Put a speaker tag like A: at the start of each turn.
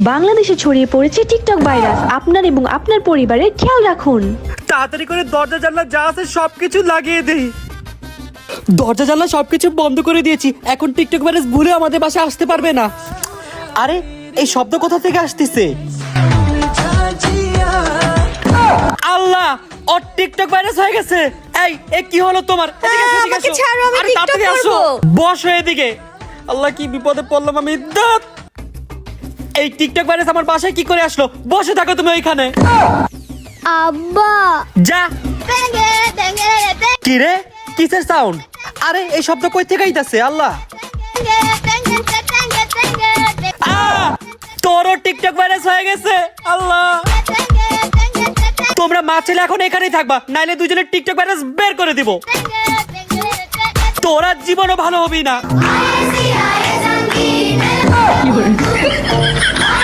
A: বাংলাদেশে ছড়িয়ে পড়েছে টিকটক ভাইরাস। আপনার এবং আপনার পরিবারের খেয়াল রাখুন।
B: তাড়াতাড়ি করে দরজা জানলা যা আছে সবকিছু লাগিয়ে দেই। দরজা জানলা সবকিছু বন্ধ করে দিয়েছি, এখন টিকটক ভাইরাস ভুলে আমাদের বাসায় আসতে পারবে না। আরে এই শব্দ কোথা থেকে আসতেছে? আল্লাহ, ওর টিকটক ভাইরাস হয়ে গেছে। এই কি হলো তোমার? এদিকে আসো, এদিকে
C: আমাকে
B: আসো।
C: ছাড়ো, আমি
B: আরে
C: টিকটক
B: তাড়াতাড়ি আসো,
C: করবো।
B: বসো এদিকে। আল্লাহ, কি বিপদে পড়লাম আমি। দাঁত, এই টিকটক ভাইরাস আমার বাসায় কি করে আসলো? বসে থাকো তুমি ওইখানে।
C: আব্বা
B: যা। কি রে, কিসের সাউন্ড? আরে এই শব্দ কই থেকে আইতাছে? আল্লাহ, তোরও টিকটক ভাইরাস হয়ে গেছে। আল্লাহ, তোমরা মা ছেলে এখন এখানেই থাকবা, নাইলে দুজনের টিকটক ভাইরাস বের করে দিব। তোরা জীবনও ভালো হবি না।